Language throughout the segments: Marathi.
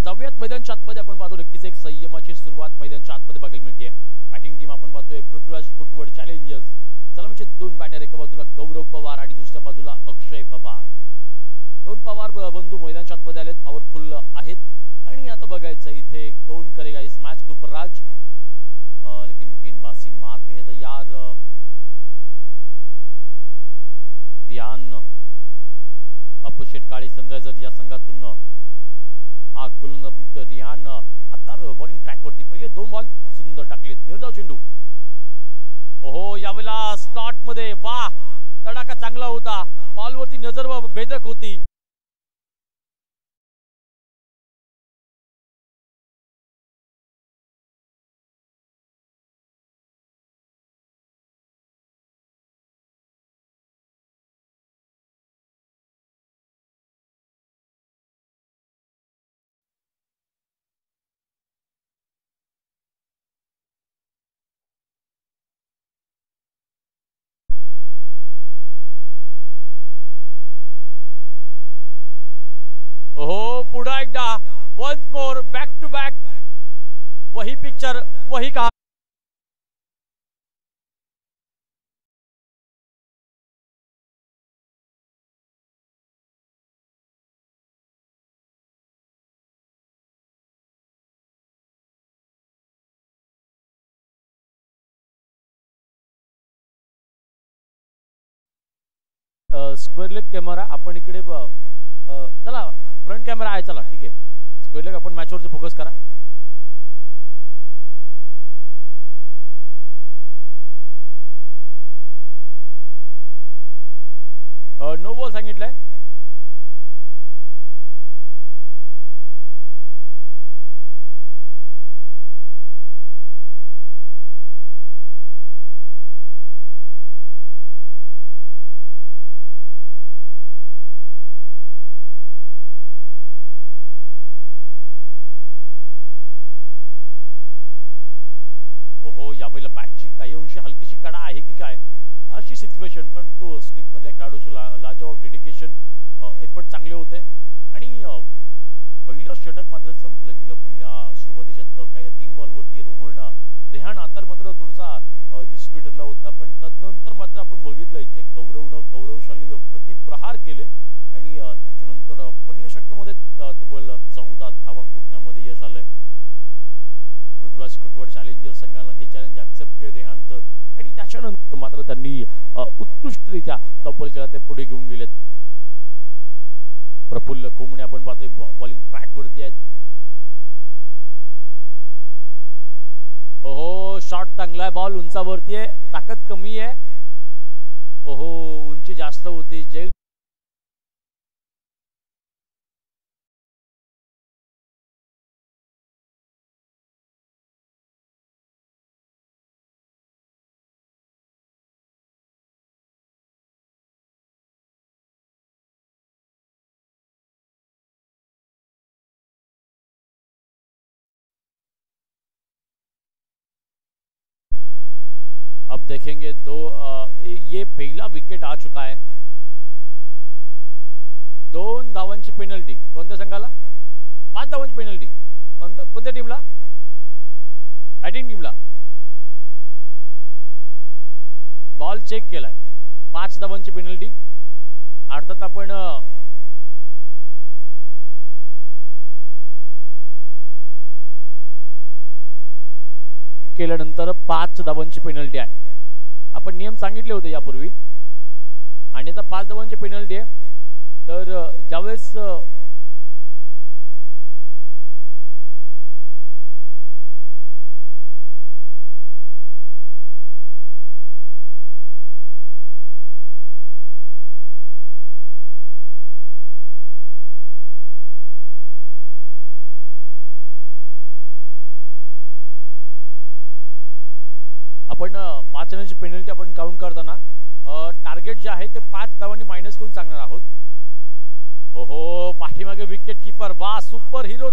जाऊयात मैदानच्या आतमध्ये. आपण पाहतो नक्कीच एक संयमाची सुरुवात मैदानच्या आतमध्ये बघायला मिळते. बॅटिंग टीम आपण पाहतोय पृथ्वीराज कुटवड चॅलेंजर्स. सलामीचे दोन बॅटर, एका बाजूला गौरव पवार आणि दुसऱ्या बाजूला अक्षय पवार. दोन पवार बंधू मैदानच्या आतमध्ये आलेत, पॉवरफुल आहेत. आणि आता बघायचं इथे कौन करेगा इस मैच के ऊपर राज. लेकिन गेंदबाजी मार पे है तो यार रियान बापू शेटकाळी सनरायझर या संघातून हा गोलंदाज रियान आता बॉलिंग ट्रॅक वरती. पहिले दोन बॉल सुंदर टाकलेत. निर्धाव चेंडू. ओहो, यावेळेला स्लॉट मध्ये वाह, तडाखा चांगला होता. बॉल वरती नजर भेदक होती. ओहो, पुढा एकदा once more back to back. वही पिक्चर वही का. स्क्वेअर लेग कॅमेरा आपण इकडे चला, फ्रंट कॅमेरा आहे. चला ठीक आहे, स्क्वेअर लेग आपण मॅचवरती फोकस करा. नो बॉल सांगितलंय. ओहो, यावेळेला बॅटची काही अंशी हलकीशी कडा आहे की काय अशी सिच्युएशन. पण तो स्लिप मधल्या खेळाडूचं लाजवाब डेडिकेशन, एफर्ट चांगले होते. आणि पहिलं षटक मात्र संपलं गेलं पहिल्या सुरुवातीच्या काही 3 बॉलवरती. रेहान आता मात्र थोडासा यशस्वी ठरला होता. पण तदनंतर मात्र आपण बघितलं इथे गौरवशाली प्रतिप्रहार केले. आणि त्याच्यानंतर पहिल्या षटकामध्ये तब्बल 14 धावा कुटण्यामध्ये यश आलंय. पृथ्वीराज कुटवड चॅलेंजर संघाला हे चॅलेंज ऍक्सेप्ट केले रेहानचं. आणि त्याच्यानंतर मात्र त्यांनी उत्कृष्टरित्या तब्बल केला, ते पुढे घेऊन गेलेत. प्रफुल्ल कोमणे आपण पाहतोय बॉलिंग ट्रॅक वरती आहेत. ओहो, शॉट चांगला आहे. बॉल उंचावरती आहे, ताकद कमी आहे. ओहो, उंची जास्त होती. जैल अब देखेंगे ये पहला विकेट आ चुका है. 2 धावांची पेनल्टी कोणत्या संघाला. 5 धावांची पेनल्टी कोणत्या टीमला. बॅटिंग टीमला. बॉल चेक केलाय. 5 धावांची पेनल्टी. अर्थात आपण केल्यानंतर 5 धावांची पेनल्टी आहे. आपण नियम सांगितले होते यापूर्वी. आणि आता 5 धावांची पेनल्टी आहे. तर ज्यावेळेस आपण 5 रनची पेनल्टी आपण काउंट करताना टार्गेट जे आहे ते 5 धावांनी मायनस करून सांगणार आहोत. ओहो, पाठीमागे विकेट कीपर वा, super hero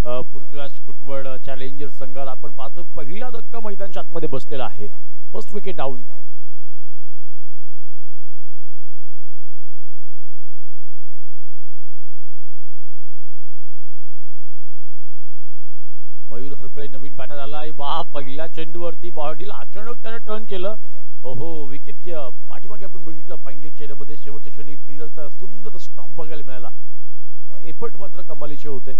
Prithviraj Kutwad Challenger संघाला आपण पाहतो पहिला धक्का मैदानाच्या आतमध्ये बसलेला आहे. First wicket down. Mayur Harpale नवीन बॅटर आलाय. वाह, पहिल्या चेंडूवरती बॉडीला अचानक त्याने टर्न केलं. ओहो, विकेट पाठीमागे आपण बघितलं फाईन लेग चेहऱ्यामध्ये शेवटच्या क्षणी फिल्डरचा सुंदर स्टॉप बघायला मिळाला. एफर्ट मात्र कमालीचे होते.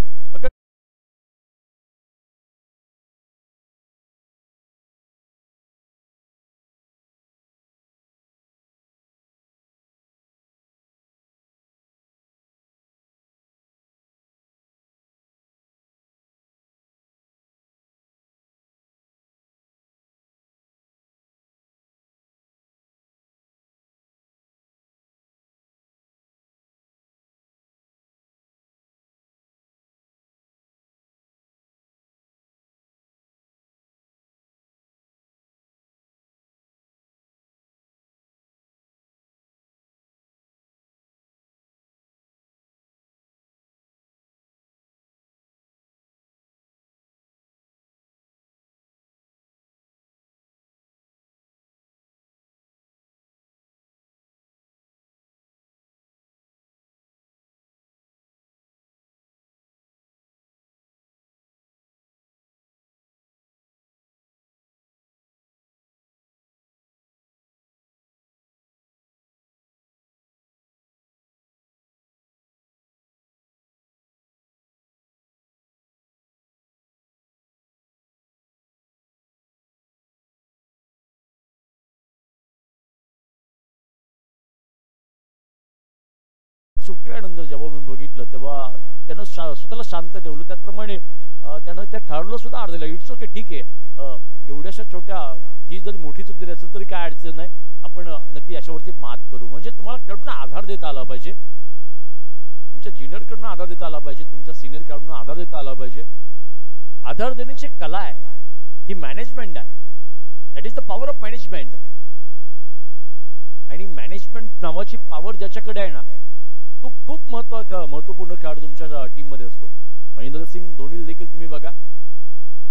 सुटल्यानंतर जेव्हा मी बघितलं तेव्हा त्यानं स्वतःला शांत ठेवलं. त्याचप्रमाणे त्यानं त्या खेळाडूला सुद्धा आर दिला. इट्स ओके, ठीक आहे, एवढ्याशा छोट्या ही जरी मोठी चूक जरी असेल तरी काय अडचण नाही, आपण नक्की याच्यावरती मात करू. म्हणजे तुम्हाला खेळाडूंना आधार देता आला पाहिजे, तुमच्या ज्युनियर खेळाडूंना आधार देता आला पाहिजे, तुमच्या सिनियर खेळाडूंना आधार देता आला पाहिजे. आधार देण्याची कला आहे, ही मॅनेजमेंट आहे. That is the power of management. आणि मॅनेजमेंट नावाची पॉवर ज्याच्याकडे आहे ना, तो खूप महत्वपूर्ण खेळाडू तुमच्या टीम मध्ये असतो. महेंद्रसिंग धोनी देखील तुम्ही बघा,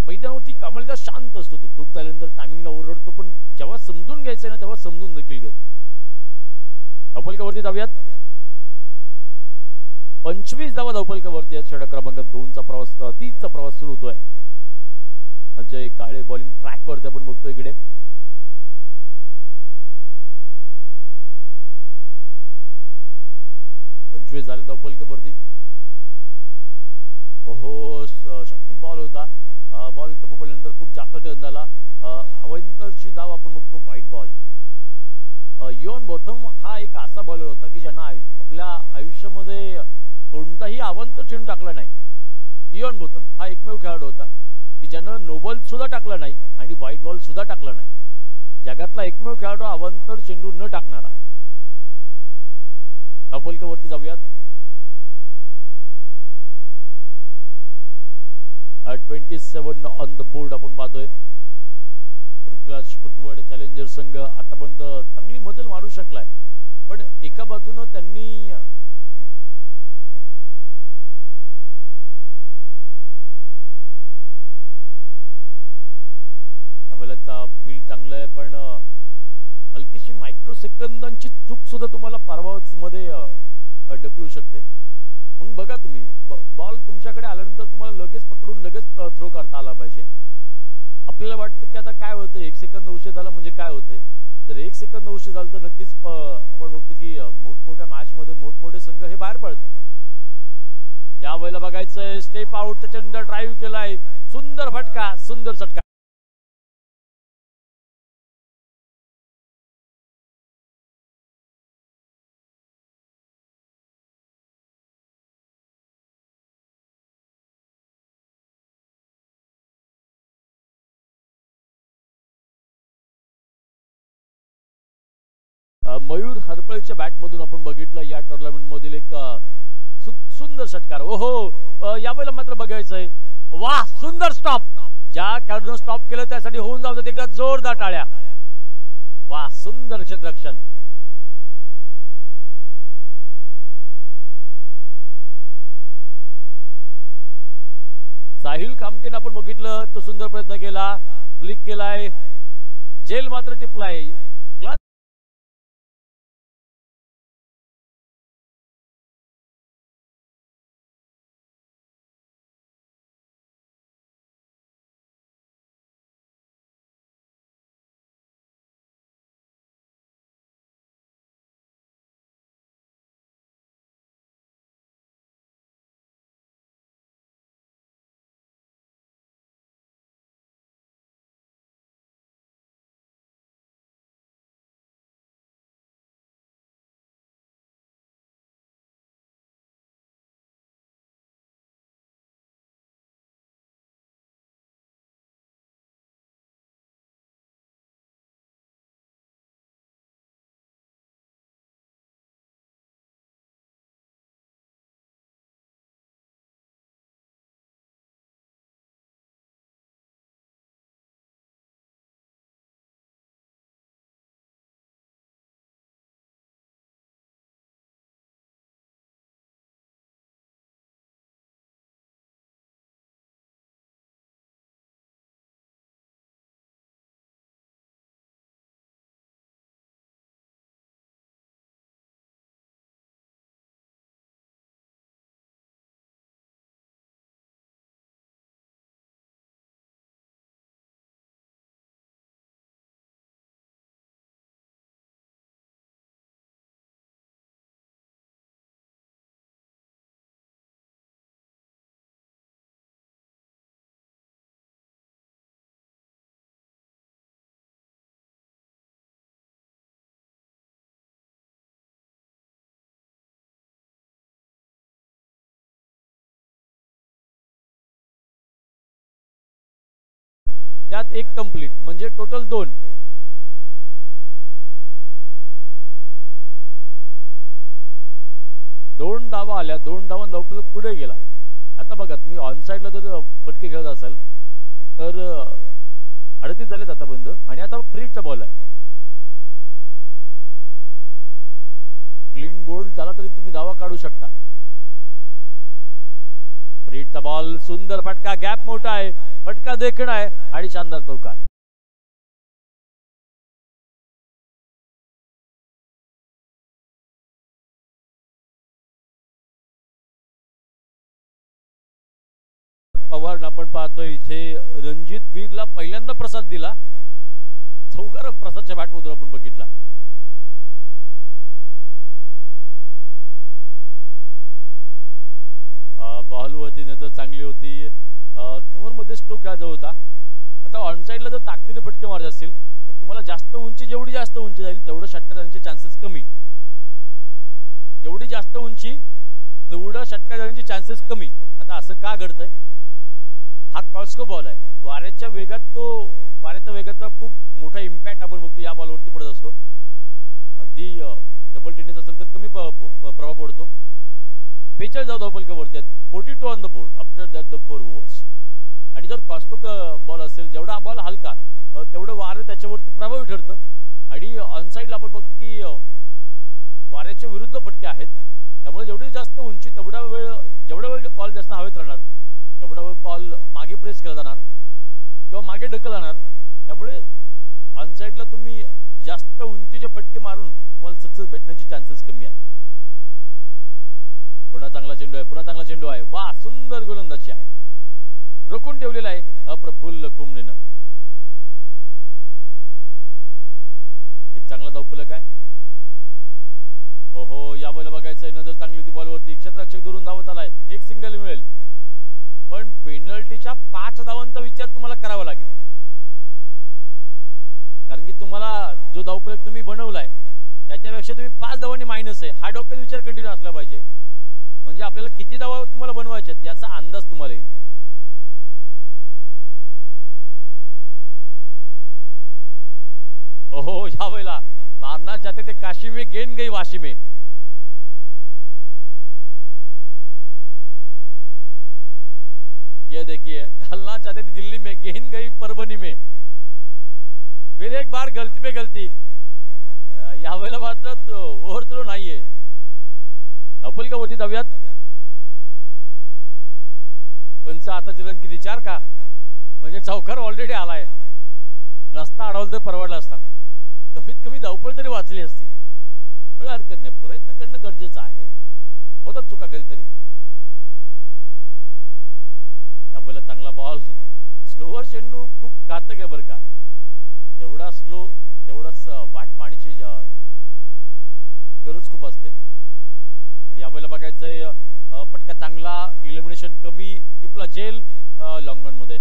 मैदानावरती कमालीचा शांत असतो. तो चूक झाल्यानंतर टायमिंगला ओरडतो, पण जेव्हा समजून घ्यायचं ना तेव्हा समजून देखील घेतो. धावफलकावरती जाऊयात. 25 धावा धावफलकावरती आहेत. षटक क्रमांक 2 चा प्रवास 3 चा प्रवास सुरू होतोय. अजय काळे बॉलिंग ट्रॅक वरती आपण बघतोय इकडे. झाले धावफलकावरती. ओहो, शक्ती बॉल होता. बॉल टप्पू पडल्यानंतर खूप जास्त टर्न झाला. अवंतरची धाव आपण बघतो, व्हाईट बॉल. योन बोथम हा एक असा बॉलर होता की ज्यांना आपल्या आयुष्यामध्ये कोणताही अवंतर चेंडू टाकला नाही. योन बोथम हा एकमेव खेळाडू होता की ज्यानं नो बॉल सुद्धा टाकला नाही आणि व्हाईट बॉल सुद्धा टाकला नाही. जगातला एकमेव खेळाडू अवंतर चेंडू न टाकणारा. धावफलकावरती जाऊयात. 27 ऑन द बोर्ड आपण पाहतोय. पृथ्वीराज कुटवड चॅलेंजर संघ आतापर्यंत चांगली मजल मारू शकलाय, पण एका बाजूनं त्यांनी त्यावेळेचा फील्ड चांगलं आहे, पण हलकीशी मायक्रो सेकंदांची चूक सुद्धा तुम्हाला पारवाच मध्ये ढकलू शकते. मग बघा तुम्ही, बॉल तुमच्याकडे आल्यानंतर तुम्हाला लगेच पकडून लगेच थ्रो करता आला पाहिजे. आपल्याला वाटतं की आता काय होतं, 1 सेकंद उशीर झाला म्हणजे काय होतंय. जर 1 सेकंद उशीर झाला तर नक्कीच आपण बघतो की मोठमोठ्या मॅच मध्ये मोठमोठे संघ हे बाहेर पडतात. या वेळेला बघायचंय स्टेप आउट, त्याच्यानंतर ड्राईव्ह केलाय, सुंदर फटका, सुंदर षटकार. मयूर हरपळेच्या बॅटमधून आपण बघितलं या टुर्नामेंट मधील एक सुंदर षटकार. ओहो, यावेळेला मात्र बघायचंय, वाह, सुंदर स्टॉप. ज्या खेळाडूने स्टॉप केलं त्यासाठी होऊन जाऊ एकदा जोरदार टाळ्या. वाह, सुंदर क्षेत्ररक्षण. कामटेन आपण बघितलं, तो सुंदर प्रयत्न केला, फ्लिक केलाय, जेल मात्र टिपलाय. त्यात एक कंप्लीट म्हणजे टोटल 2. दोन धावा आल्या, 2 धावांनी धावपल पुढे गेला. आता बघा तुम्ही ऑन साइडला जर फटके खेळत असाल तर 38 झालेत आतापर्यंत आणि आता फ्रीचा बॉल आहे. क्लीन बोल्ड झाला तरी तुम्ही धावा काढू शकता. फ्रीचा बॉल, सुंदर फटका, गॅप मोठा आहे, फटका देखणा आहे आणि शानदार चौकार. पवार आपण पाहतोय इथे रणजित वीरला पहिल्यांदा प्रसाद दिला. चौकार प्रसादच्या बॅटमधून आपण बघितला. बॉलवरती नजर चांगली होती, कव्हर मध्ये स्ट्रोक खेळायचा होता. आता ऑन साइडला जर ताकदीने फटके मारायचे असतील तर तुम्हाला जास्त उंची, जेवढी जास्त उंची जाईल तेवढं षटकार जाण्याचे चान्सेस कमी. जेवढी जास्त उंची तेवढं षटकार जाण्याचे चान्सेस कमी. आता असं का घडतंय? हा कॉस्को बॉल आहे. वाऱ्याच्या वेगाचा खूप मोठा इम्पॅक्ट आपण बघतो या बॉलवरती पडत असतो. अगदी डबल टेनिस असेल तर कमी प्रभाव पडतो. 45 धावपलकावरती आहेत, 42 on the board after that the 4 overs. आणि जर कॉस्को बॉल असेल, जेवढा बॉल हलका तेवढं वारं त्याच्यावरती प्रभावी ठरतं. आणि ऑन साइडला आपण बघतो की वाऱ्याच्या विरुद्ध फटके आहेत, त्यामुळे जेवढी जास्त उंची जेवढा वेळ बॉल जास्त हवेत राहणार तेवढा वेळ बॉल मागे प्रेस केला जाणार किंवा मागे ढकल जाणार. त्यामुळे ऑन साइडला तुम्ही जास्त उंचीचे फटके मारून तुम्हाला सक्सेस भेटण्याची चान्सेस कमी आहेत. पुन्हा चांगला चेंडू आहे, वा, सुंदर गोलंदाजी आहे, रोखून ठेवलेला आहे अप्रफुल्ल कुंबळेनं. एक चांगला धावफलक आहे. ओहो, या बॉल बघायचं, नजर चांगली होती बॉलवरती, क्षेत्ररक्षक दुरून धावत आलाय, एक सिंगल मिळेल. पण पेनल्टीच्या 5 धावांचा विचार तुम्हाला करावा लागेल, कारण की तुम्हाला जो धावफलक तुम्ही बनवलाय त्याच्यापेक्षा तुम्ही 5 धावांनी मायनस आहे. हा डोक्यात विचार कंटिन्यू असला पाहिजे, म्हणजे आपल्याला किती धावा तुम्हाला बनवायचे याचा अंदाज तुम्हाला येईल. ओहो, या वेळेला मारना चाहते थे काशी में, गेंद गई वाशी में. ये देखिए, डालना चाहते थे दिल्ली में, गेंद गई परभणी में. फिर एक बार गलती पे गलती. या वेळेला मात्र ओव्हरथ्रो नाहीये. धावपलकावरती धाव्यात पंच आताचे रन किती 4 का? म्हणजे चौकार ऑलरेडी आलाय. रस्ता अडवला तर परवडला असता. कमीत कमी धावपळ तरी वाचली असती. पण हरकत नाही, प्रयत्न करणं गरजेचं आहे. होतात चुका कधीतरी. त्यावेळेला चांगला बॉल. स्लोवर चेंडू खूप घातक आहे बरं का. जेवढा स्लो तेवढाच वाट पाण्याची गरज खूप असते. पण यावेळेला बघायचंय फटका चांगला, इलिमिनेशन कमी, टिपला जेल लॉंग रन मध्ये.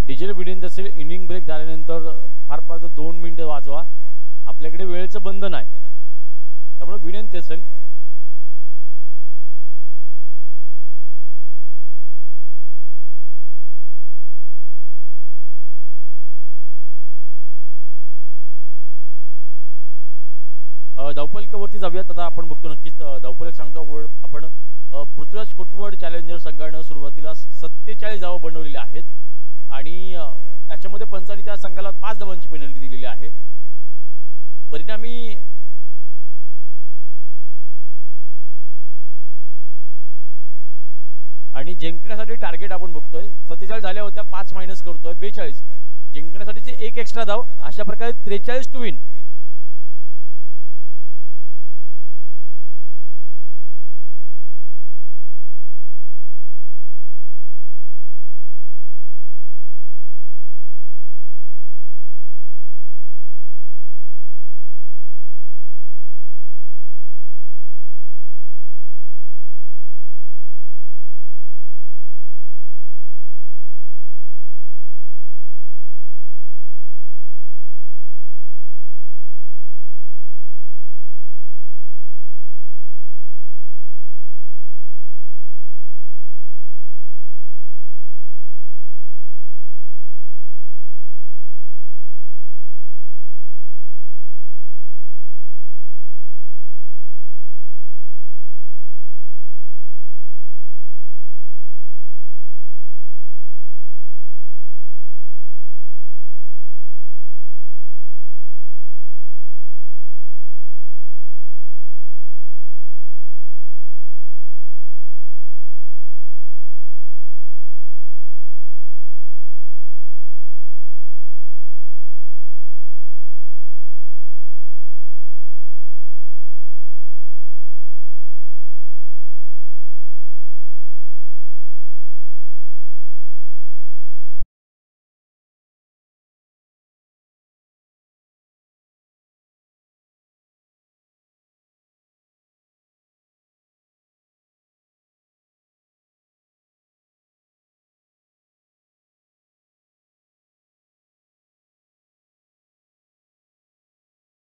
डिजिटल विडिंग असेल, इनिंग ब्रेक झाल्यानंतर फार फार 2 मिनिटं वाजवा. आपल्याकडे वेळेचं बंधन आहे, त्यामुळे विनंती असेल धावपलकावरती जाऊयात. आता आपण बघतो नक्कीच धावपलक सांगतो आपण पृथ्वीराज कुटवड चॅलेंजर संघानं सुरुवातीला 47 धावा बनवलेल्या आहेत आणि त्याच्यामध्ये पंचांनी त्या संघाला 5 धावांची पेनल्टी दिलेली आहे. परिणामी आणि जिंकण्यासाठी टार्गेट आपण बघतोय 47 झाल्या होत्या, 5 मायनस करतोय 42. जिंकण्यासाठीचे 1 एक्स्ट्रा धाव, अशा प्रकारे 43 टू विन.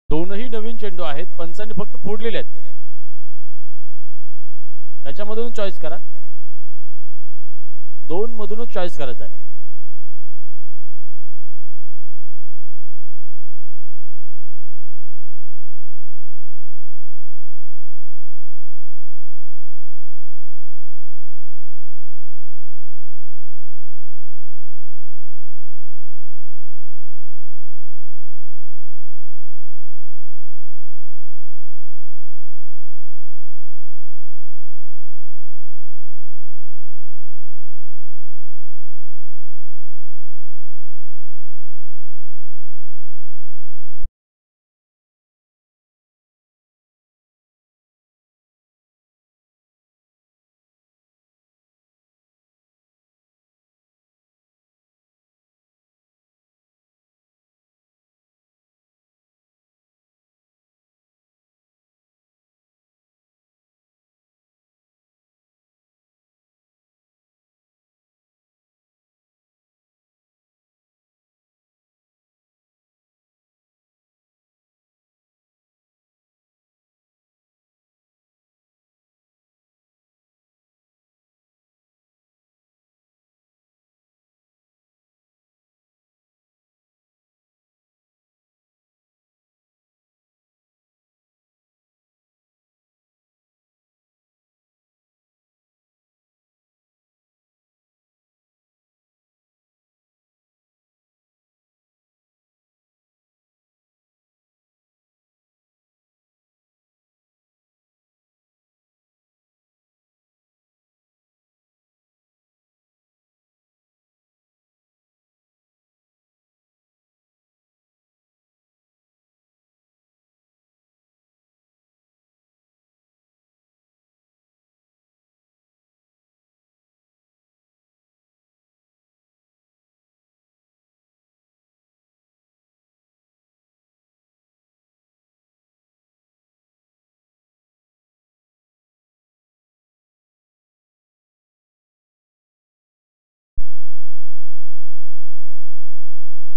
दोनही नवीन चेंडू आहेत, पंचांनी फक्त फोडलेले आहेत. त्याच्यामधून चॉईस करा, 2 मधूनच चॉईस करायचा आहे.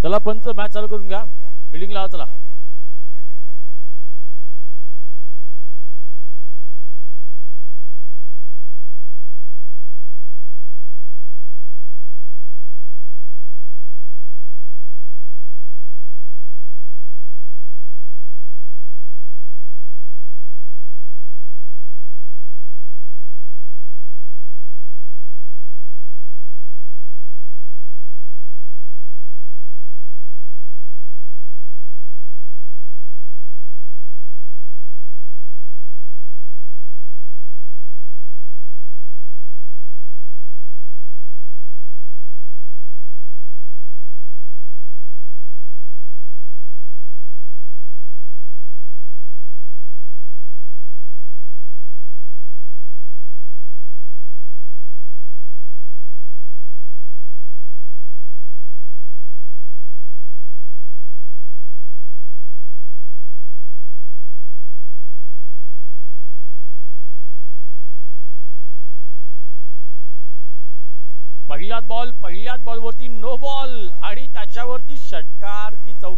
चला पंच मॅच चालू करून घ्या. फिल्डिंग लावा चला. पहिल्याच बॉलवरती नो बॉल आणि त्याच्यावरती षटकार की चौक.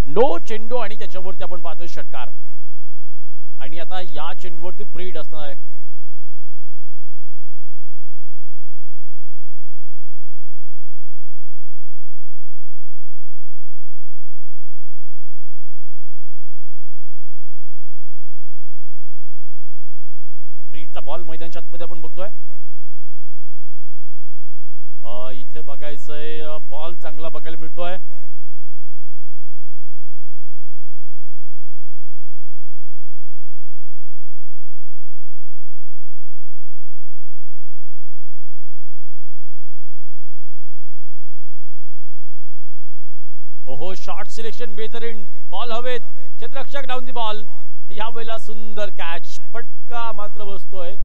नो चेंडू आणि त्याच्यावरती आपण पाहतोय षटकार. आणि आता या चेंडूवरती प्रीड असणार आहे. प्रीडचा बॉल मैदानाच्या आतमध्ये आपण बघतोय. इथे बघायचंय बॉल चांगला बघायला मिळतोय. ओहो शॉर्ट सिलेक्शन बेहतरीन. बॉल हवेत. क्षेत्ररक्षक डाऊन दी बॉल. या वेळेला सुंदर कॅच. फटका मात्र बसतोय.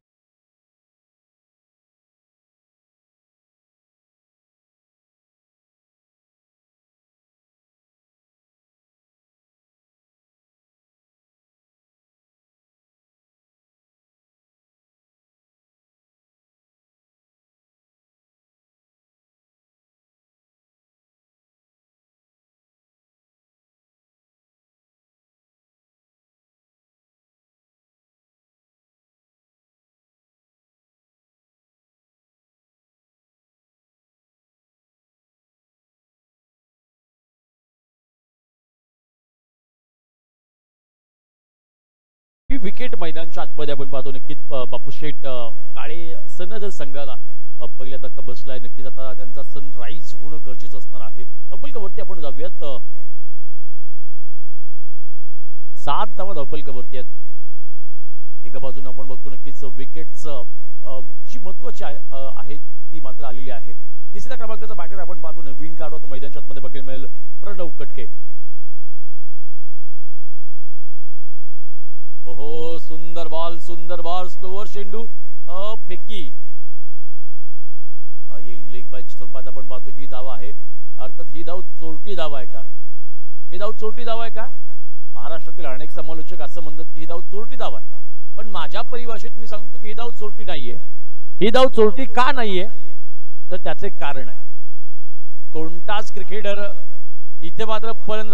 ही विकेट मैदानाच्या आतमध्ये आपण पाहतो. नक्कीच बापू शेठ काळे सनद संघाला पहिला धक्का बसलाय. नक्कीच आता त्यांचा सनराईज होणं गरजेचं असणार आहे. धपलकावरती आपण जाऊयात. 7 धावा धपलकावरती आहेत. एका बाजूने आपण बघतो नक्कीच विकेट्स जी महत्वाची आहे ती मात्र आलेली आहे. तिसऱ्या क्रमांकाचा बॅटर आपण पाहतो. नवीन कार्ड आता मैदानाच्या आतमध्ये बघायला मिळेल. प्रणव कटके. ओहो सुंदर बॉल स्लोअर चेंडू फेकी. लेग बाय स्वरूपात आपण पाहतो. ही धाव आहे. अर्थात ही धाव चोरटी धाव आहे का? ही धाव चोरटी धाव आहे का? महाराष्ट्रातील अनेक समालोचक असं म्हणतात की ही धाव चोरटी धाव आहे. पण माझ्या परिभाषेत मी सांगतो की ही धाव चोरटी नाहीये. ही धाव चोरटी का नाहीये तर त्याचे कारण आहे. कोणताच क्रिकेटर इथे मात्र पर्यंत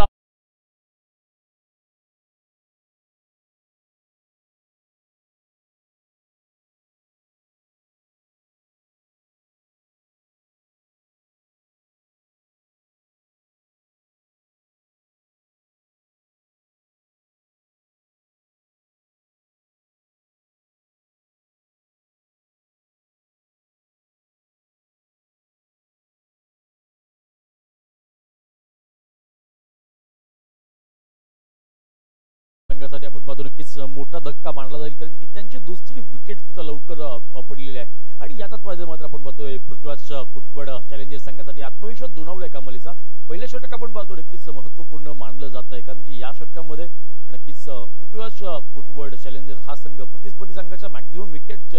पाहतो नक्कीच मोठा धक्का मानला जाईल, कारण की त्यांची दुसरी विकेट सुद्धा लवकर पडलेली आहे. आणि यातच मात्र आपण पाहतोय पृथ्वीराज कुटवड चॅलेंजर संघासाठी आत्मविश्वास दुणावलाय कमालीचा. पहिल्या षटक आपण पाहतो नक्कीच महत्त्वपूर्ण मानलं जात आहे, कारण की या षटकामध्ये नक्कीच पृथ्वीराज कुटवड चॅलेंजर हा संघ प्रतिस्पर्धी संघाच्या मॅक्झिमम विकेट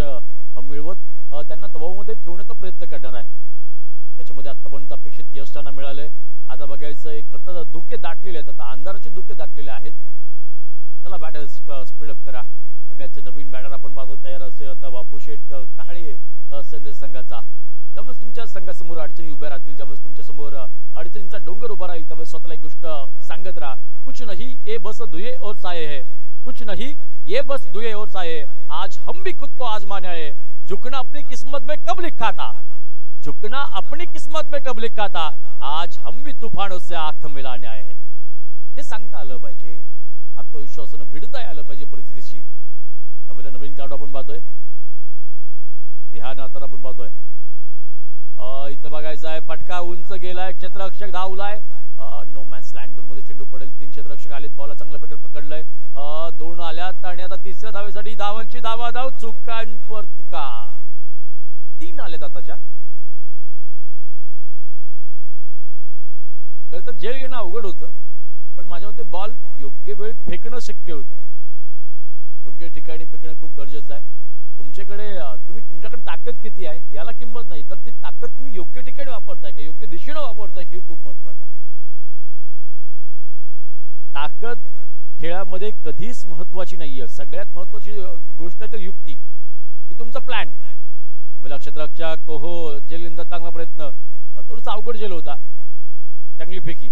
मिळवत त्यांना दबावामध्ये ठेवण्याचा प्रयत्न करणार आहे. त्याच्यामध्ये आतापर्यंत अपेक्षित यश त्यांना मिळालंय. आता बघायचंय, खरं तर धुके दाटलेले आहेत, आता अंधाराचे धुके दाटलेले आहेत. चला बॅटर स्पीड अप करा. बघायचं नवीन बॅटर आपण पाहतो तयार असेल आता बापूशेठ काळे संदेश संघाचा. ज्यावेळेस तुमच्या संघासमोर अडचणी उभ्या राहतील, ज्यावेळेस तुमच्या समोर अडचणींचा डोंगर उभा राहील, त्यावेळेस स्वतःला एक गोष्ट सांगत राहा, कुछ नहीं ये बस दुए और साये है, कुछ नहीं ये बस दुए और साये है, आज हम भी खुद को आजमाना है, झुकना अपनी किस्मत में कब लिखा था, झुकना अपनी किस्मत में कब लिखा था, आज हम भी तूफानों से आंख मिलाने आए हैं. हे सांगता आलं पाहिजे, आत्मविश्वासानं भिडता आलं पाहिजे परिस्थितीची. त्यावेळेला नवीन कार्ड आपण पाहतोय, रिहान आता आपण पाहतोय. इथं बघायचं आहे, फटका उंच गेलाय, क्षेत्ररक्षक धावलाय, नो मॅन्स लँड मध्ये चेंडू पडेल. 3 क्षेत्ररक्षक आलेत, बॉल चांगल्या प्रकारे पकडलाय, 2 आल्यात आणि आता तिसऱ्या धावेसाठी धावांची धाव चुकांवर चुका. 3 आलेत आताच्या. खरं तर झेल घेणं अवघड होतं, पण माझ्या मते बॉल योग्य वेळी फेकणं शक्य होतं. योग्य ठिकाणी फेकणं खूप गरजेचं आहे. तुमच्याकडे ताकद किती आहे याला किंमत नाही, तर ती ताकद तुम्ही योग्य ठिकाणी वापरताय का, योग्य दिशेने वापरताय हे खूप महत्त्वाचं आहे. ताकद खेळामध्ये कधीच महत्त्वाची नाहीये. सगळ्यात महत्त्वाची गोष्ट आहे तर युक्ती, की तुमचा प्लॅन. क्षेत्ररक्षक हो जेलींचा चांगला प्रयत्न, थोडासा अवघड जेल होता, चांगली फेकी.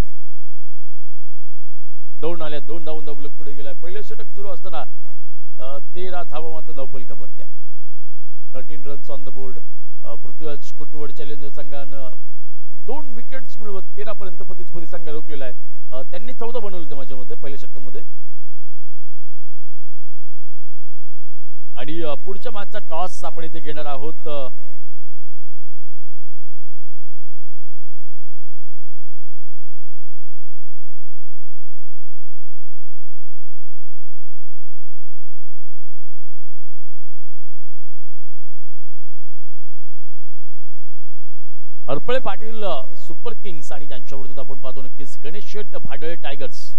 2 आल्या, 2 धावून धावलं पुढे गेलाय. पहिलं षटक सुरू असताना 13 धावा मात्र धावपलकावरती. 13 runs on the board. Prithviraj Kutwad Challenger संघानं 2 विकेट्स मिळवत 13 पर्यंत प्रतिस्पर्धी संघ रोखलेला आहे. त्यांनी 14 बनवले होते माझ्या मते पहिल्या षटकामध्ये. आणि पुढच्या मॅचचा टॉस आपण इथे घेणार आहोत. हरपळे पाटील सुपर किंग्स आणि त्यांच्या विरोधात आपण पाहतो नक्कीच गणेश शेट भाडळे टायगर्स.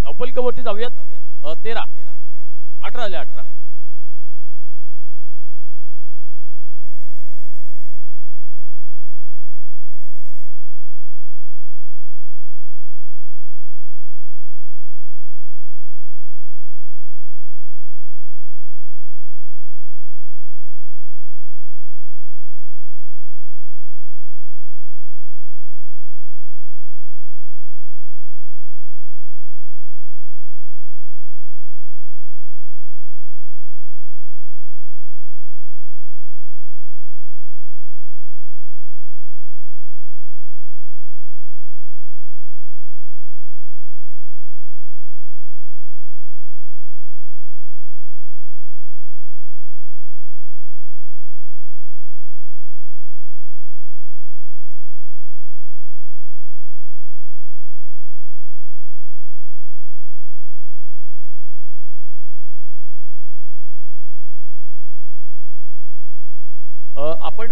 धावपलकावरती जाऊयात. 13 18 आले. 18 आपण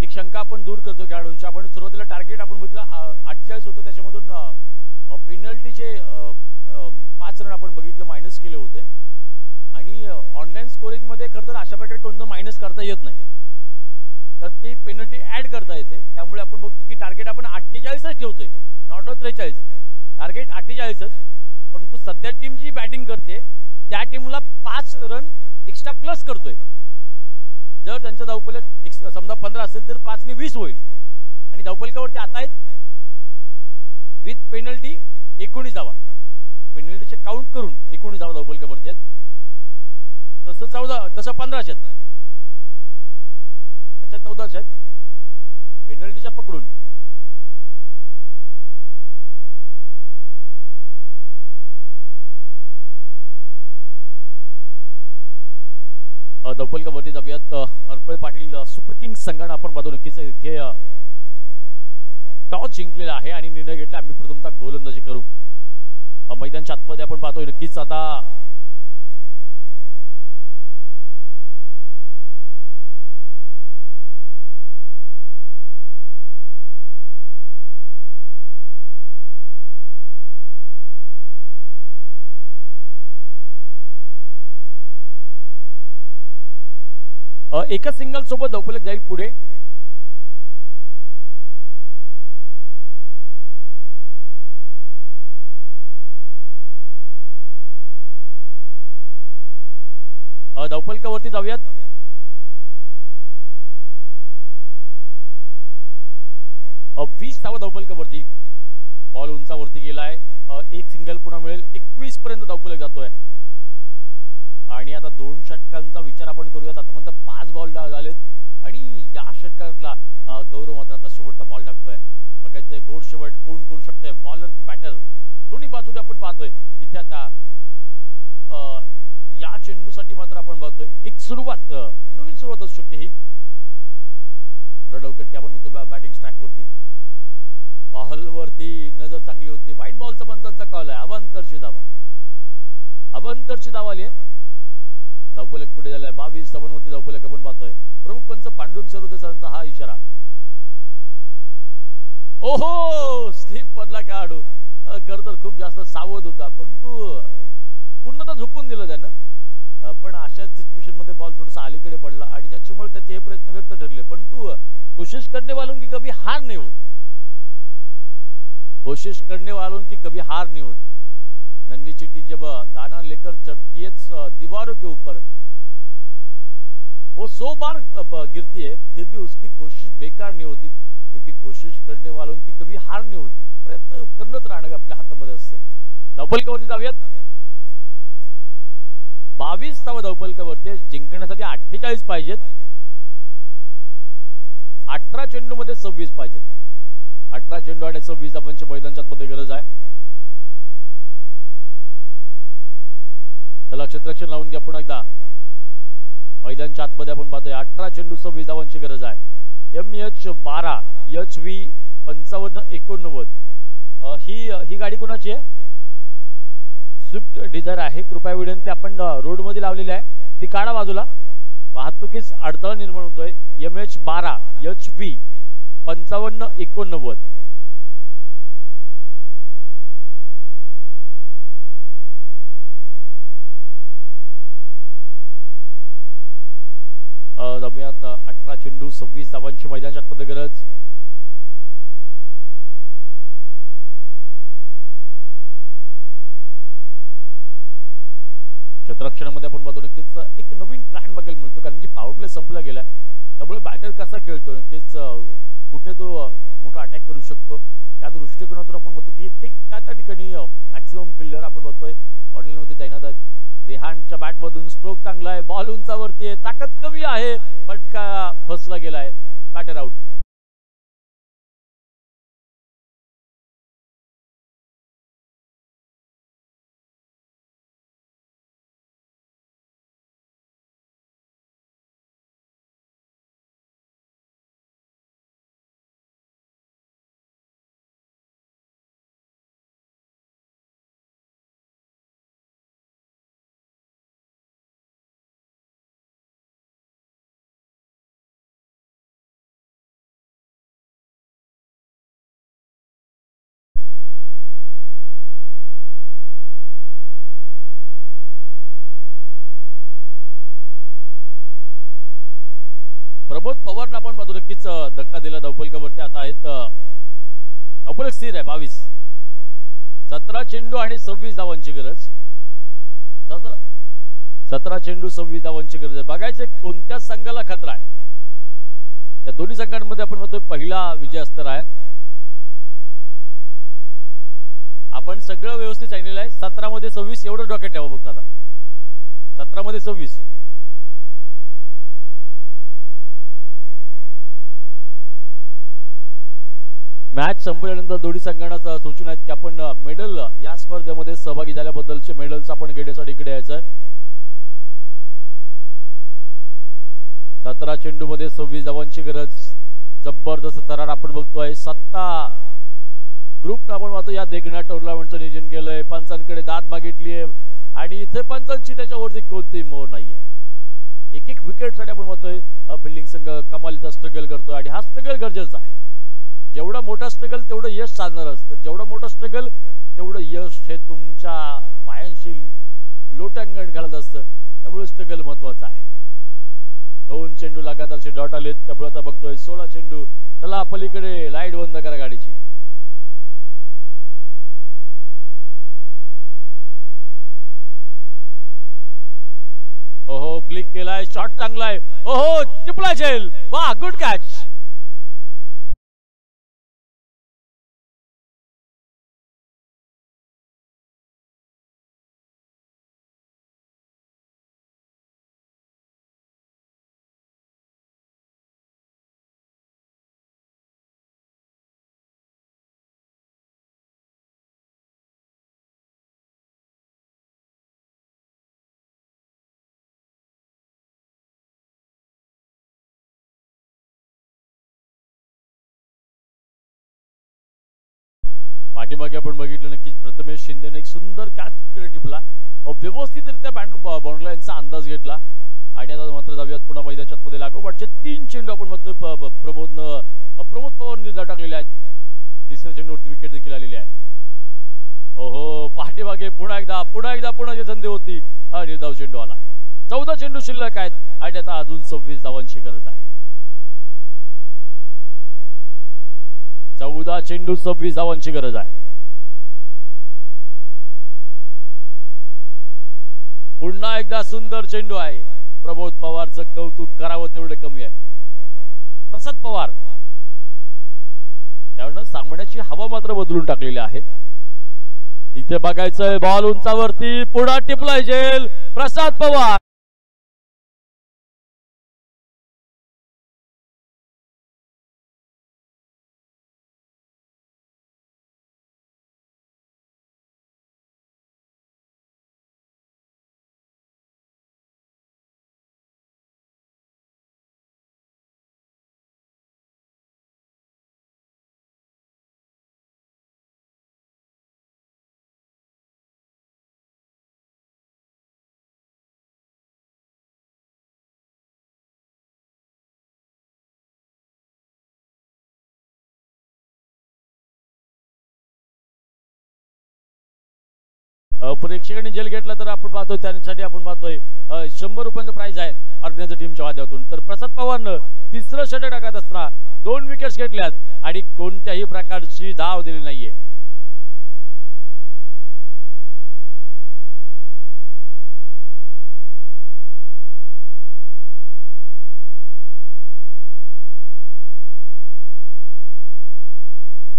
एक शंका आपण दूर करतो खेळाडूंची. आपण सुरुवातीला टार्गेट आपण बघितलं 48 होतं, त्याच्यामधून पेनल्टीचे 5 रन आपण बघितलं मायनस केले होते. आणि ऑनलाईन स्कोरिंग मध्ये खरं तर अशा प्रकारे कोणतं मायनस करता येत नाही, तर ती पेनल्टी ऍड करता येते. त्यामुळे आपण बघतो की टार्गेट आपण 48च ठेवतोय, नॉट 43. टार्गेट 48च, परंतु सध्या टीम जी बॅटिंग करते त्या टीमला 5 रन एक्स्ट्रा प्लस करतोय. जर त्यांचा धावफलक समजा 15 असेल तर 5 ने 20 होईल. आणि धावफलकावरती आता आहेत विथ पेनल्टी 19 धावा. पेनल्टीचे काउंट करून 19 धावा धावफलकावरती आहेत. तसं 14 तसं 15 आहेत. 14 14 आहेत पेनल्टीच्या पकडून. धावपल का वरती जाऊयात. हरपळ पाटील सुपर किंग्स संघाने आपण पाहतो नक्कीच इथे टॉस जिंकलेला आहे आणि निर्णय घेतला आम्ही प्रथमतः गोलंदाजी करू. मैदानाच्या आतमध्ये आपण पाहतोय नक्कीच आता एका सिंगल सोबत धावपलक जाईल पुढे. धावपलकावरती जाऊयात. वीस धावा धावपलकावरती. बॉल उंचावरती गेलाय. एक सिंगल पुन्हा मिळेल. 21 पर्यंत धावपलक जातोय आणि आता 2 षटकांचा विचार आपण करूयात. आतापर्यंत 5 बॉल झालेत आणि या षटकातला गौरव मात्र आता शेवटचा बॉल टाकतोय. बघायचंय गोड शेवट कोण करू शकतोय, बॉलर की बॅटर. दोन्ही बाजूने आपण पाहतोय तिथे आता या चेंडूसाठी मात्र आपण पाहतोय एक सुरुवात, नवीन सुरुवात असू शकते ही. रडवकट आपण म्हणतो बॅटिंग स्ट्राईक वरती. बॉल वरती नजर चांगली होती. व्हाईट बॉलचा पंचांचा कॉल आहे. अवांतरची धावा आहे. अवांतरची धावा आली आहे. धावपलक पुढे झालाय. 22 धावांवरती धावपलक आपण पाहतोय. प्रमुख पंच पांडुरंग सरवदे सरांचा हा इशारा. ओहो स्लिप पडला खेळाडू. खर तर खूप जास्त सावध होता परंतु पूर्णतः झुकून दिलं त्यानं. पण अशा सिच्युएशन मध्ये बॉल थोडासा अलीकडे पडला आणि त्याच्यामुळे त्याचे हे प्रयत्न व्यर्थ ठरले. परंतु कोशिश करने वालों की कभी हार नहीं होती. कोशिश करने वालों की कभी हार नहीं होती. नन्ही चिट्ठी जब दाना लेकर चढ़ती है दीवारों के ऊपर, वो 100 बार गिरती है फिर भी उसकी कोशिश बेकार नहीं होती, क्योंकि कोशिश करने वालों की कभी हार नहीं होती. प्रयत्न करत राहणं आपल्या हातामध्ये असतं. धावपलकावरती जाऊयात. 22 धावा धावपलकावरती. जिंकण्यासाठी 48 पाहिजेत. 18 चेंडूमध्ये 26 पाहिजेत. 18 चेंडू आणि 26 धावांची मैदानाच्या आतमध्ये गरज आहे. त्याला क्षेत्ररक्षण लावून घ्या पुन्हा एकदा. मैदानाच्या आतमध्ये आपण पाहतोय 18 चेंडू 26 धावांची गरज आहे. MH 12 HV 5589. ही गाडी कोणाची आहे? स्विफ्ट डिझायर आहे. कृपया विनंती आपण रोड मध्ये लावलेली आहे ती काढा बाजूला. वाहतुकीस अडथळा निर्माण होतोय. MH 12 HV 5589. दरम्यान 18 चेंडू 26 धावांची मैदानाच्या आतमध्ये गरज. क्षेत्ररक्षणामध्ये आपण बघतो नक्कीच एक नवीन प्लॅन बघायला मिळतो, कारण की पॉवर प्ले संपला गेलाय. त्यामुळे बॅटर कसा खेळतो, नक्कीच कुठे तो मोठा अटॅक करू शकतो या दृष्टिकोनातून आपण बघतो की त्या ठिकाणी मॅक्सिमम फिल्डर आपण बघतोय ऑनलाईनमध्ये तैनात आहेत. रेहानच्या बॅटमधून स्ट्रोक चांगला आहे. बॉल उंचावरती आहे. ताकद कमी आहे. फटका फसला गेलाय. Batter out. प्रमोद पवारने आपण पाहतो नक्कीच धक्का दिला धावपलकावरती. आता आहेत धावपलक स्थिर आहे. 22 17 चेंडू आणि 26 धावांची गरज. 17 चेंडू 26 धावांची गरज आहे. बघायचे कोणत्या संघाला खतरा आहे. या दोन्ही संघांमध्ये आपण म्हणतोय पहिला विजय असणार आहे. आपण सगळं व्यवस्थित सांगितलेलं आहे. 17 मध्ये 26 एवढं डोक्यात ठेवा. बघता आता 17 मध्ये 26. मॅच संपल्यानंतर दोन्ही संघांना सूचना आहेत की आपण मेडल या स्पर्धेमध्ये सहभागी झाल्याबद्दलचे मेडल्स आपण घेण्यासाठी इकडे यायचं. 17 चेंडूमध्ये 26 धावांची गरज. जबरदस्त थरार आपण बघतोय. 7 ग्रुप आपण पाहतो या देखण्या टुर्नामेंटचं नियोजन केलंय. पंचांकडे दाद मागितली आहे आणि इथे पंचांची त्याच्यावरती कोणती मोर नाहीये. एक एक विकेट साठी आपण पाहतोय फिल्डिंग संघ कमालीचा स्ट्रगल करतोय आणि हा स्ट्रगल गरजेचा आहे. जेवढा मोठा स्ट्रगल तेवढं यश साधणार असतं. जेवढा मोठा स्ट्रगल तेवढं यश हे तुमच्या पायांशी लोटांगण घालत असतं. त्यामुळे स्ट्रगल महत्वाचा आहे. 2 चेंडू लगातारचे डॉट आलेत. त्यामुळे आता बघतोय 16 चेंडू. चला पलीकडे लाईट बंद करा गाडीची. ओहो क्लिक केलाय. शॉट चांगला आहे. ओहो टिपला जेल. वाह गुड कॅच. पाठीमागे आपण बघितलं नक्कीच प्रथमेश शिंदेने एक सुंदर कॅच केली टिपला. व्यवस्थितरित्या बाउंड्रीचा अंदाज घेतला आणि आता मात्र जाऊयात पुन्हा मैदानाच्या मध्ये लागोपाठचे 3 चेंडू आपण म्हणतो प्रमोद पवारने टाकलेले आहेत. तिसऱ्या चेंडूवरती विकेट देखील आलेली आहे. ओहो पाठीमागे पुन्हा जी संधी होती निर्धाव चेंडू आलाय. 14 चेंडू शिल्लक आहेत आणि आता अजून 26 धावांची गरज आहे. 14 चेंडू 26 धावांची गरज आहे. पुन्हा एकदा सुंदर चेंडू आहे. प्रमोद पवारचं कौतुक करावं तेवढं कमी आहे. प्रसाद पवार त्यावेळेस सामन्याची हवा मात्र बदलून टाकलेली आहे. इथे बघायचंय बॉल उंचावरती पुढा टिपलाय जेल. प्रसाद पवार प्रेक्षकांनी जेल घेतला तर आपण पाहतोय त्यासाठी आपण पाहतोय 100 रुपयांचं प्राइज आहे अर्जुनाच्या टीमच्या माध्यमातून. तर प्रसाद पवारनं तिसरं षटक टाकत असताना 2 विकेट्स घेतल्यात आणि कोणत्याही प्रकारची धाव दिली नाहीये.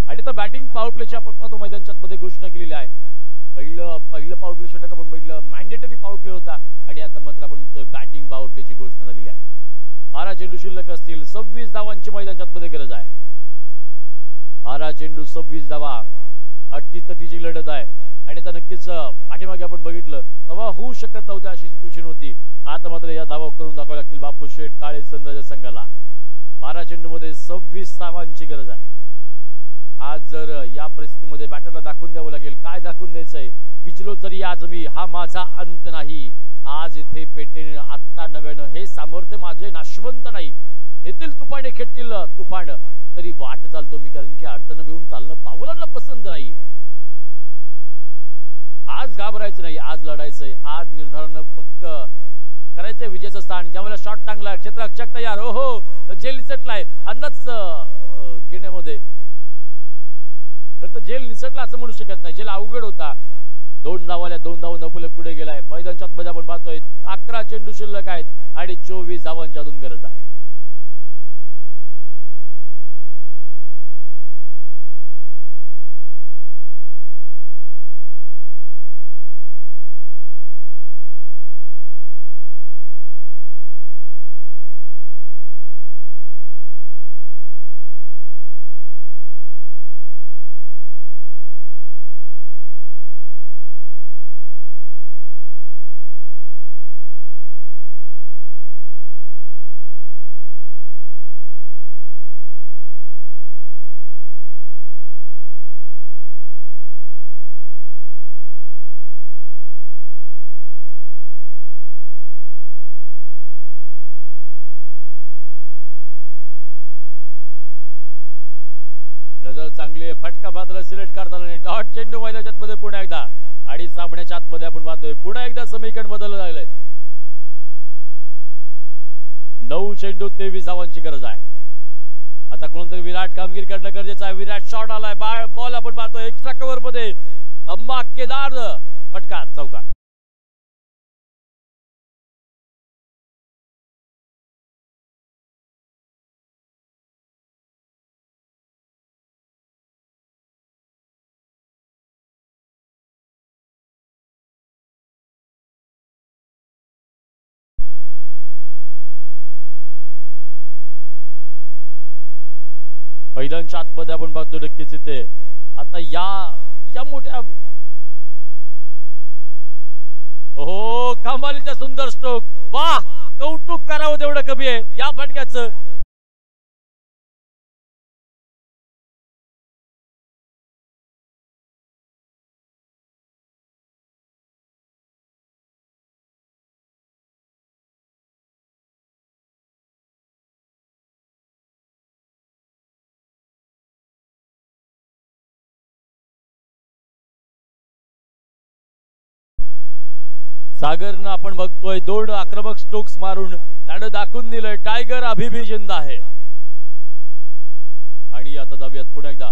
आणि तर बॅटिंग पॉवर प्लेची आपण पाहतो मैदानाच्या मध्ये घोषणा केलेली आहे. पहिलं पॉवर प्ले षटक आपण बघितलं मॅन्डेटरी पॉवर प्ले होता आणि आता मात्र आपण बॅटिंग पॉवर प्लेची घोषणा झालेली आहे. 12 चेंडू शिल्लक असतील. 26 धावांची मैदानाच्या मध्ये गरज आहे. 12 चेंडू 26 धावा. अटीतटीची लढत आहे आणि आता नक्कीच पाठीमागे आपण बघितलं तेव्हा होऊ शकत नव्हत्या अशी सिच्युएशन होती. आता मात्र या धावा करून दाखवाव्या लागतील बापू शेठ काळे सनरायझर्स संघाला. 12 चेंडू मध्ये 26 धावांची गरज आहे. आज जर या परिस्थितीमध्ये बॅटरला दाखवून द्यावं लागेल. काय दाखवून द्यायचंय? विजलो जरी आज मी हा माझा अंत नाही. आज इथे पेटेन आत्ता नव्यानं हे सामर्थ्य माझे नाशवंत नाही. येथील तुफाने खेळतील तुफान तरी वाट चालतो मी कारण की अडचण भिवून चालणं पावलांना पसंत नाही. आज घाबरायचं नाही. आज लढायचंय. आज निर्धारण फक्त करायचंय विजयाचं स्थान. ज्यावेळेला शॉट चांगला क्षेत्ररक्षक तयार. ओहो जेल निसटलाय अंदाज घेण्यामध्ये. तर जेल निसटला असं म्हणू शकत नाही. जेल अवघड होता. 2 धावाल्या 2 धाव नपुले पुढे गेलाय. मैदानाच्या मध्ये आपण पाहतोय 11 चेंडू शिल्लक आहेत आणि 24 धावांच्या अजून गरज आहे. बदल चांगली फटका मात्र सिलेक्ट करताना नाही. डॉट चेंडू मैदानाच्या मध्ये पुन्हा एकदा आणि सामन्याच्या आतमध्ये आपण पाहतोय पुन्हा एकदा समीकरण बदललं लागलंय. 9 चेंडू 23 धावांची गरज आहे. आता कोणतरी विराट कामगिरी करणं गरजेचं आहे. विराट शॉट आलाय, बॉल आपण पाहतोय एक्स्ट्रा कव्हर मध्ये धमाकेदार फटका चौकार. मैदानच्या आतमध्ये आपण पाहतो नक्कीच इथे आता या मोठ्या हो कमालीचा सुंदर स्ट्रोक. वाह, कौतुक करावं तेवढं कमी आहे या फटक्याचं. सागरनं आपण बघतोय 2 आक्रमक स्ट्रोक्स मारून त्यानं दाखवून दिलंय टायगर अभी भी जिंदा आहे. आणि आता जाऊयात पुन्हा एकदा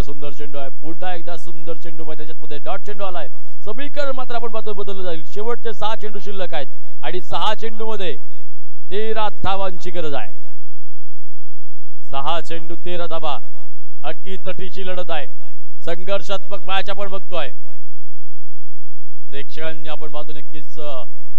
सुंदर चेंडू आहे. पुन्हा एकदा सुंदर चेंडू मैदानाच्या मध्ये डॉट चेंडू आलाय. समीकरण मात्र आपण पाहतोय बदललं जाईल. शेवटचे 6 चेंडू शिल्लक आहेत आणि 6 चेंडू मध्ये 13 धावांची गरज आहे. 6 चेंडू 13 धावा. अटीतटीची लढत आहे. संघर्षात्मक मॅच आपण बघतोय. प्रेक्षकांनी आपण पाहतो नक्कीच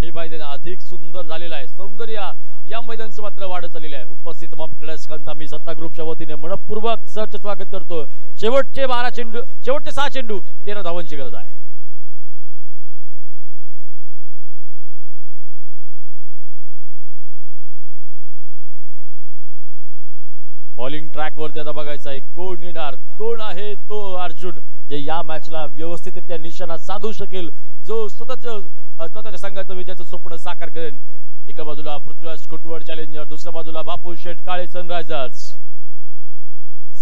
हे मैदान अधिक सुंदर झालेलं आहे. सौंदर्य या मैदानाचं मात्र वाढत चाललेलं आहे. उपस्थित तमाम क्रीडारसिकांचा मी सत्ता ग्रुपच्या वतीने मनपूर्वक सरचे स्वागत करतो. शेवटचे 6 चेंडू 13 धावांची गरज आहे. बॉलिंग ट्रॅक वरती आता बघायचं आहे कोण येणार, कोण आहे तो अर्जुन जे या मॅचला व्यवस्थितरित्या निशाणा साधू शकेल, जो स्वतःच्या संघाचं विजयाचं स्वप्न साकार करेल. एका बाजूला पृथ्वीराज कुटवड चॅलेंजर, दुसऱ्या बाजूला बापू शेठ काळे सनरायझर्स.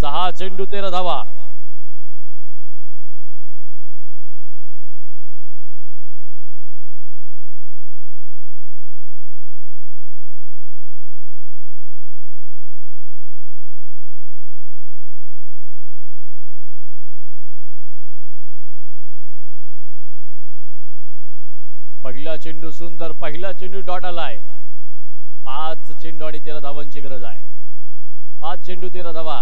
6 चेंडू 13 धावा. पहिला चेंडू सुंदर, पहिला चेंडू डॉट आलाय. 5 चेंडू आणि 13 धावांची गरज आहे. 5 चेंडू 13 धावा.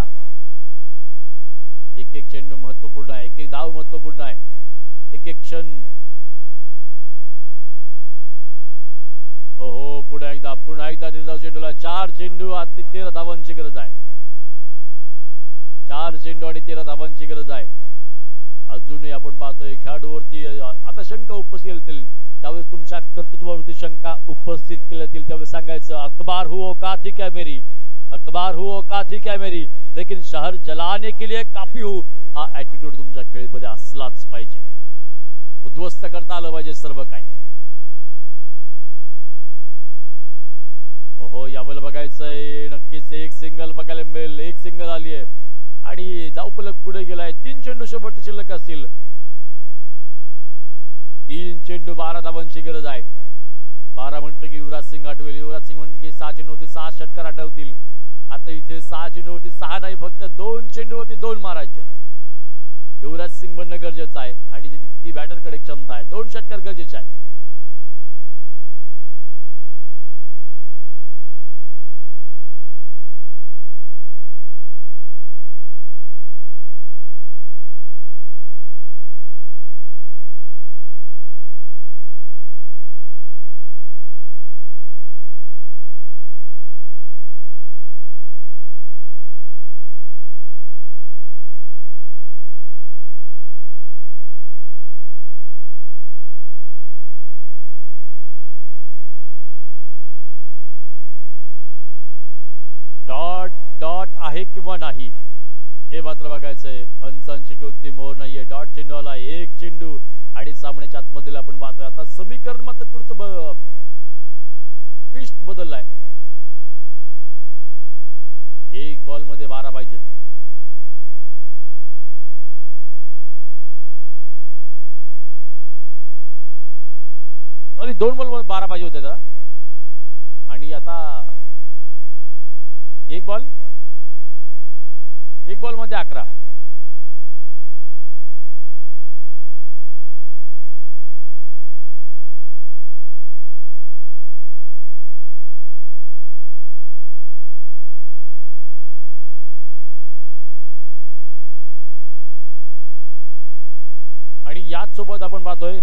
एक एक चेंडू महत्वपूर्ण आहे, एक एक धाव महत्वपूर्ण आहे, एक एक क्षण. ओहो, पुन्हा एकदा निर्धाव चेंडूला 4 चेंडू आणि 13 धावांची गरज आहे. 4 चेंडू आणि 13 धावांची गरज आहे. अजूनही आपण पाहतोय खेळाडूवरती आता शंका उपस्थित येतील. त्यावेळेस तुमच्या कर्तृत्वावरती शंका उपस्थित केल्या जातील त्यावेळेस सांगायचं अखबार हो औकात ही क्या मेरी, अखबार हो औकात ही क्या मेरी, लेकिन शहर जलाने के लिए काफी हो. हा ऍटिट्यूड तुमच्या खेळीमध्ये असलाच पाहिजे. उद्ध्वस्त करता आलं पाहिजे सर्व काही. ओहो, यावेळेला बघायचंय नक्कीच एक सिंगल बघायला मिळेल. एक सिंगल आली आहे आणि धावफलक पुढे गेलाय. 3 चेंडू शेवट शिल्लक असतील. 3 चेंडू 12 धावांची गरज आहे. 12 म्हटलं की युवराज सिंग आठवेल. युवराज सिंग म्हटलं की 6 चेंडूवरती 6 षटकार आठवतील. आता इथे 6 चेंडूवरती 6 नाही, फक्त 2 चेंडूवरती 2 मारायचे. युवराज सिंग बनणं गरजेचं आहे आणि ती बॅटरकडे क्षमता आहे. 2 षटकार गरजेचे आहेत. डॉट आहे किंवा नाही हे मात्र बघायचंय. पंचांची कोणती मोर नाहीये. डॉट चेंडू आला. 1 चेंडू आणि सामन्याच्या आतमध्ये आपण पाहतोय. आता समीकरण मात्र थोडंसं ट्विस्ट बदललाय. एक बॉल मध्ये 12 पाहिजेत. सॉरी 2 बॉल 12 पाहिजे होते दादा. आणि आता एक बॉल मध्ये 11. आणि याच सोबत आपण पाहतोय